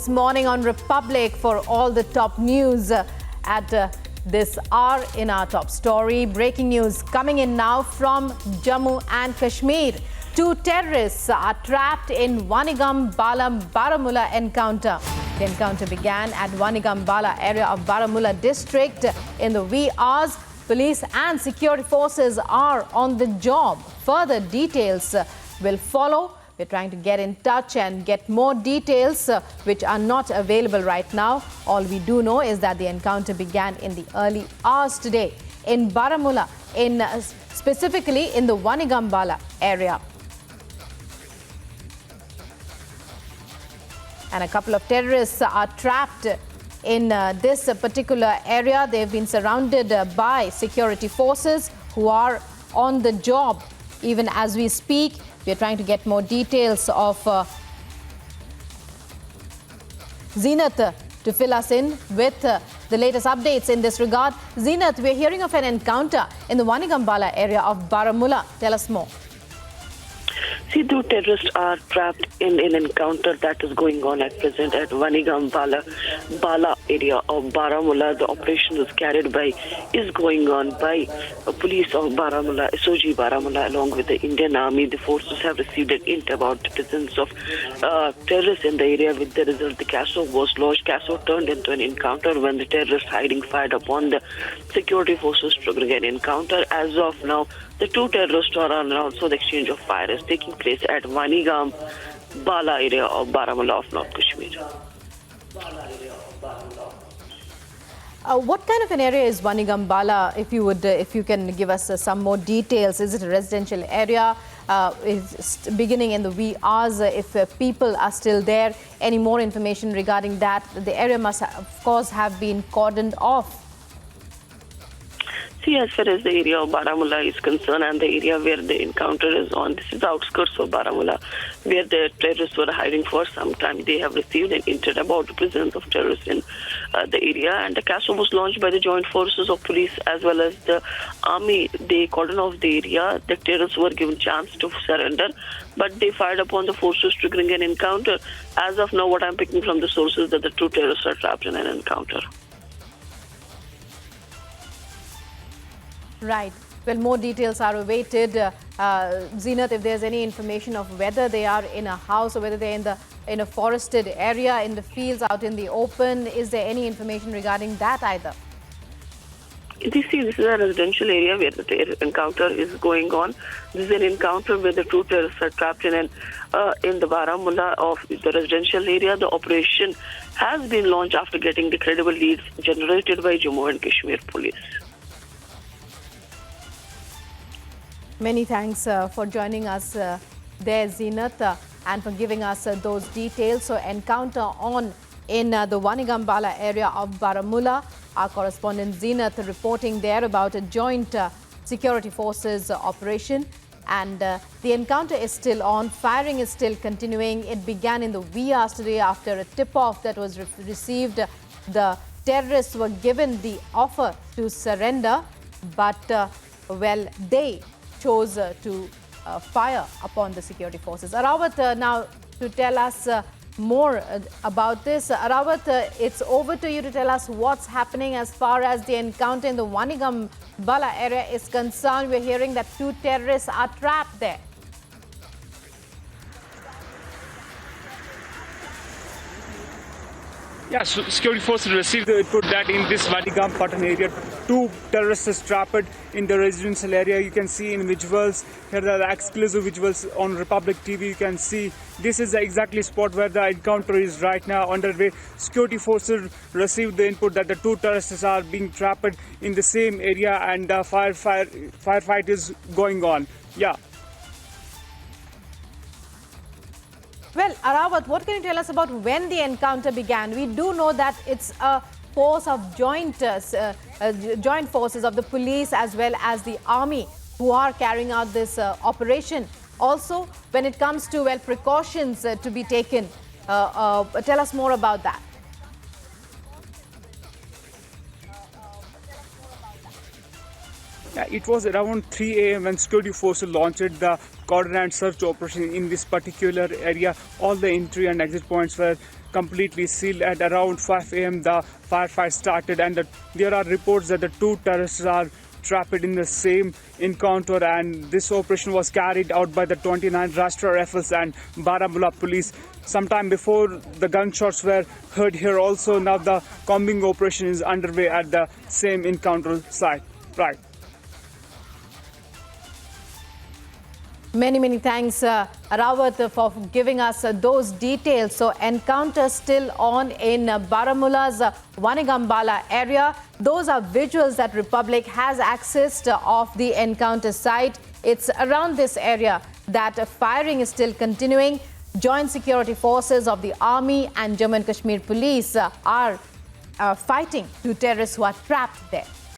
this morning on Republic for all the top news at this hour in our top story. Breaking news coming in now from Jammu and Kashmir. 2 terrorists are trapped in Wanigam Baramulla encounter. The encounter began at Wanigam Bala area of Baramulla district in the wee hours. Police and security forces are on the job. Further details will follow. We're trying to get in touch and get more details which are not available right now. All we do know is that the encounter began in the early hours today in Baramulla, specifically in the Wanigam Bala area. And a couple of terrorists are trapped in this particular area. They've been surrounded by security forces who are on the job even as we speak. We are trying to get more details of Zeenat to fill us in with the latest updates in this regard. Zeenat, we're hearing of an encounter in the Wanigam Bala area of Baramulla. Tell us more. See, 2 terrorists are trapped in an encounter that is going on at present at Wanigam Bala area of Baramulla. The operation was carried by, is going on by police of Baramulla, SOG Baramulla, along with the Indian Army. The forces have received an hint about the presence of terrorists in the area. With the result, the CASO was lodged. CASO turned into an encounter when the terrorists hiding fired upon the security forces, triggering an encounter. As of now, the 2 terrorists are on, and also the exchange of fire is taking place at Wanigam Bala area of Baramulla of North Kashmir. What kind of an area is Wanigam Bala? If you can give us some more details. Is it a residential area? Is beginning in the wee hours? If people are still there, any more information regarding that? The area must, of course, have been cordoned off. See, as far as the area of Baramulla is concerned and the area where the encounter is on, this is the outskirts of Baramulla, where the terrorists were hiding for some time. They have received an hint about the presence of terrorists in the area, and the CASO was launched by the joint forces of police as well as the army. They cordoned off the area. The terrorists were given chance to surrender, but they fired upon the forces, triggering an encounter. As of now, what I'm picking from the sources that the 2 terrorists are trapped in an encounter. Right. Well, more details are awaited. Zeenat, if there's any information of whether they are in a house or whether they're in a forested area, in the fields, out in the open, is there any information regarding that either? This is a residential area where the encounter is going on. This is an encounter where the 2 terrorists are trapped in the Baramulla of the residential area. The operation has been launched after getting the credible leads generated by Jammu and Kashmir police. Many thanks for joining us there, Zeenat, and for giving us those details. So, encounter on in the Wanigam Bala area of Baramulla. Our correspondent Zeenat reporting there about a joint security forces operation. And the encounter is still on. Firing is still continuing. It began in the wee hours today after a tip-off that was received. The terrorists were given the offer to surrender, but, well, they chose to fire upon the security forces. Arawat, now to tell us more about this. Arawat, it's over to you to tell us what's happening as far as the encounter in the Wanigam Bala area is concerned. We're hearing that 2 terrorists are trapped there. Yeah, so security forces received the input that in this Wanigam Patan area, 2 terrorists are trapped in the residential area. You can see in visuals, here are the exclusive visuals on Republic TV. You can see this is the exactly spot where the encounter is right now underway. Security forces received the input that the 2 terrorists are being trapped in the same area, and the firefight is going on. Yeah. Well, Arawat, what can you tell us about when the encounter began? We do know that it's a force of joint forces of the police as well as the army who are carrying out this operation. Also, when it comes to, well, precautions to be taken, tell us more about that. Yeah, it was around 3 a.m. when security forces launched the cordon and search operation in this particular area. All the entry and exit points were completely sealed. At around 5 a.m. the firefight started, and there are reports that the two terrorists are trapped in the same encounter, and this operation was carried out by the 29th Rashtra Rifles and Baramulla police. Sometime before, the gunshots were heard here also. Now the combing operation is underway at the same encounter site. Right. Many thanks, Rawat, for giving us those details. So, encounter still on in Baramulla's Wanigambala area. Those are visuals that Republic has accessed of the encounter site. It's around this area that firing is still continuing. Joint security forces of the Army and Jammu and Kashmir Police are fighting two terrorists who are trapped there.